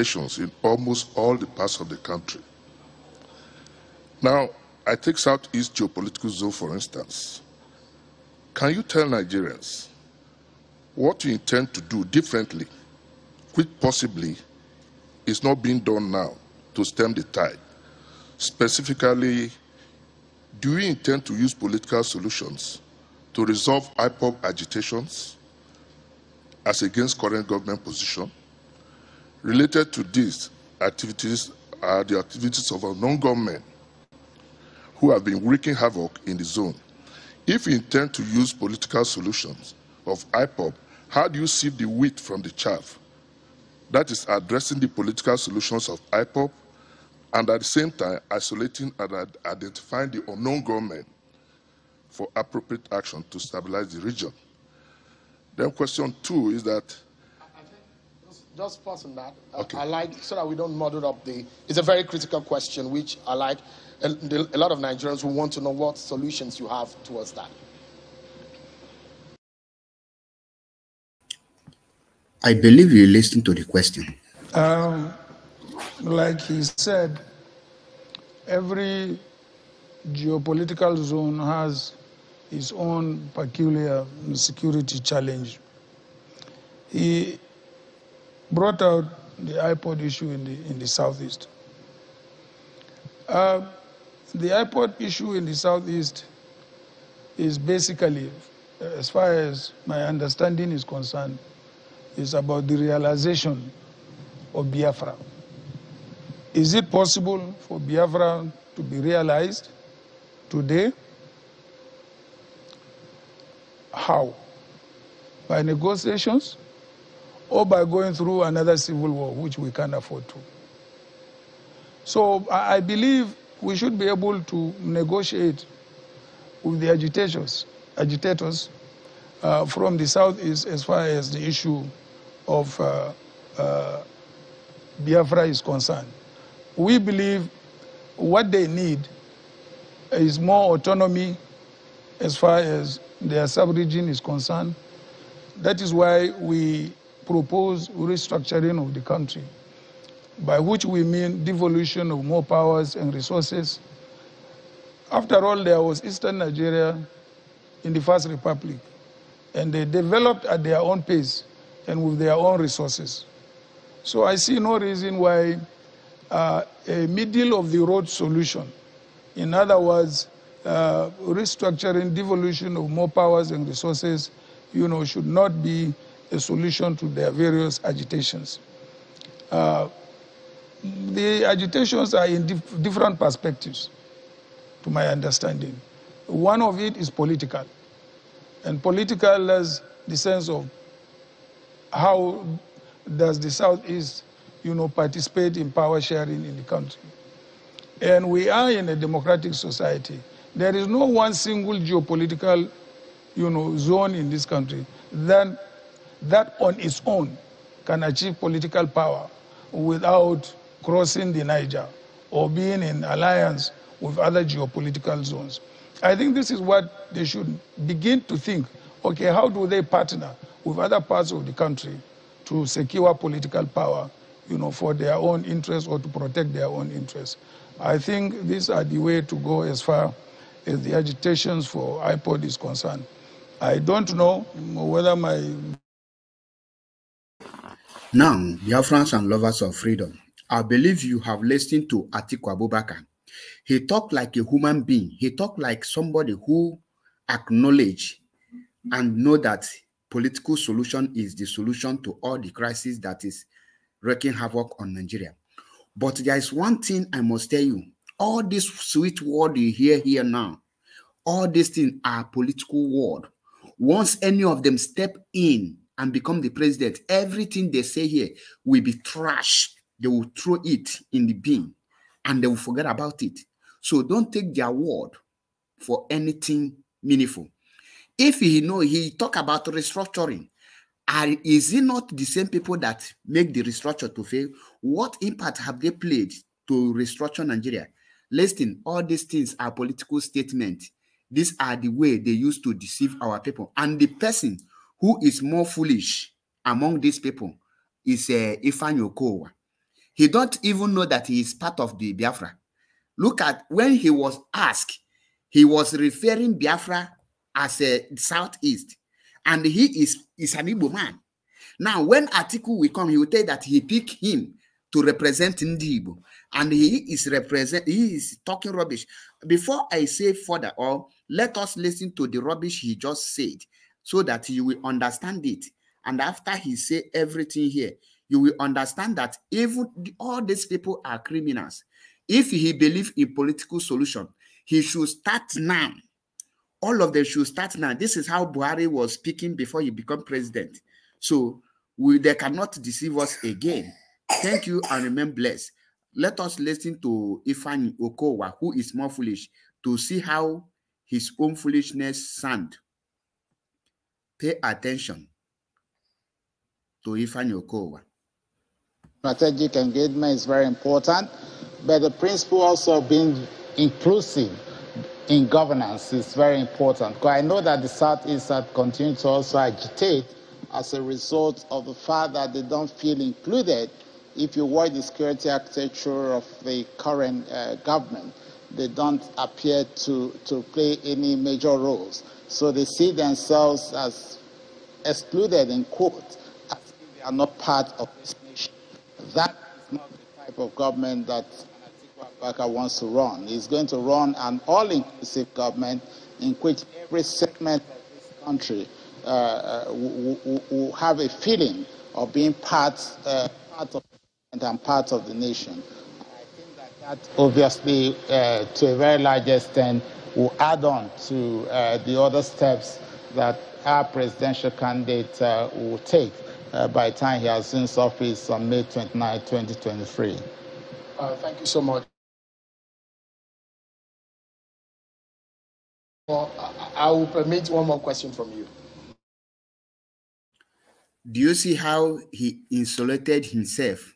agitations in almost all the parts of the country. Now, I take Southeast geopolitical zone, for instance. Can you tell Nigerians what you intend to do differently, which possibly is not being done now to stem the tide? Specifically, do you intend to use political solutions to resolve IPOB agitations as against current government position? Related to these activities are the activities of unknown gunmen who have been wreaking havoc in the zone. If you intend to use political solutions of IPOB, how do you sieve the wheat from the chaff? That is addressing the political solutions of IPOB and at the same time isolating and identifying the unknown gunmen for appropriate action to stabilize the region. Then question 2 is that... Just pause on that. Okay. I like, so that we don't muddle up it's a very critical question, which I like. A lot of Nigerians who want to know what solutions you have towards that. I believe you listened to the question. Like he said, every geopolitical zone has its own peculiar security challenge. He brought out the IPOD issue in the Southeast. The IPOD issue in the Southeast is basically, as far as my understanding is concerned, is about the realization of Biafra. Is it possible for Biafra to be realized today? How? By negotiations or by going through another civil war, which we can't afford to? So I believe we should be able to negotiate with the agitators from the Southeast as far as the issue of Biafra is concerned. We believe what they need is more autonomy as far as their sub-region is concerned. That is why we propose restructuring of the country, by which we mean devolution of more powers and resources. After all, there was Eastern Nigeria in the First Republic, and they developed at their own pace and with their own resources. So I see no reason why a middle-of-the-road solution, in other words, restructuring, devolution of more powers and resources, should not be a solution to their various agitations. The agitations are in different perspectives, to my understanding. One of it is political. And political has the sense of how does the Southeast, participate in power sharing in the country. And we are in a democratic society. There is no one single geopolitical, zone in this country that on its own can achieve political power without crossing the Niger or being in alliance with other geopolitical zones. I think this is what they should begin to think. Okay, how do they partner with other parts of the country to secure political power, for their own interests or to protect their own interests? I think these are the way to go as far as the agitations for IPOD is concerned. I don't know whether my... Now, Biafrans and lovers of freedom, I believe you have listened to Atiku Abubaka. He talked like a human being. He talked like somebody who acknowledge and know that political solution is the solution to all the crises that is wreaking havoc on Nigeria. But there is one thing I must tell you. All this sweet word you hear here now, all these things are political word. Once any of them step in and become the president, everything they say here will be trash. They will throw it in the bin and they will forget about it. So don't take their word for anything meaningful. If he talk about restructuring, is it not the same people that make the restructure to fail? What impact have they played to restructure Nigeria? Listen, all these things are political statements. These are the way they used to deceive our people. And the person who is more foolish among these people is Ifeanyi Okowa. He don't even know that he is part of the Biafra. Look at when he was asked, he was referring Biafra as a Southeast, and he is an Igbo man. Now, when Atiku will come, he will tell that he picked him to represent Ndibo, and he is talking rubbish. Before I say further, or let us listen to the rubbish he just said, so that you will understand it. And after he say everything here, you will understand that even all these people are criminals. If he believes in political solution, he should start now. All of them should start now. This is how Buhari was speaking before he became president. So they cannot deceive us again. Thank you and remain blessed. Let us listen to Ifeanyi Okowa, who is more foolish, to see how his own foolishness sound. Pay attention to Ifeanyi Okowa. Strategic engagement is very important, but the principle also of being inclusive in governance is very important. Because I know that the Southeast have continued to also agitate as a result of the fact that they don't feel included. If you watch the security architecture of the current government, they don't appear to play any major roles. So they see themselves as excluded, in quotes, as if they are not part of this nation. That is not the type of government that Atiku Abubaka wants to run. He's going to run an all-inclusive government in which every segment of this country will have a feeling of being part of and part of the nation. I think that obviously, to a very large extent, will add on to the other steps that our presidential candidate will take by the time he assumes office on May 29, 2023. Thank you so much. Well, I will permit one more question from you. Do you see how he insulated himself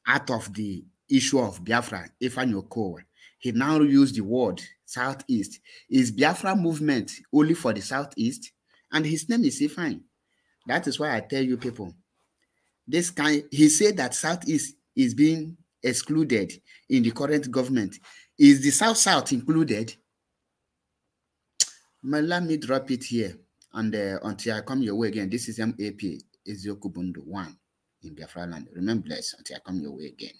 out of the issue of Biafra, Ifeanyi Okowa? He now used the word Southeast. Is Biafra movement only for the Southeast? And his name is Ifeanyi. That is why I tell you people, this guy, he said that Southeast is being excluded in the current government. Is the South included? Let me drop it here. And until I come your way again, this is MAP Eziokwu Bundu 1 in Biafra land. Remember, bless until I come your way again.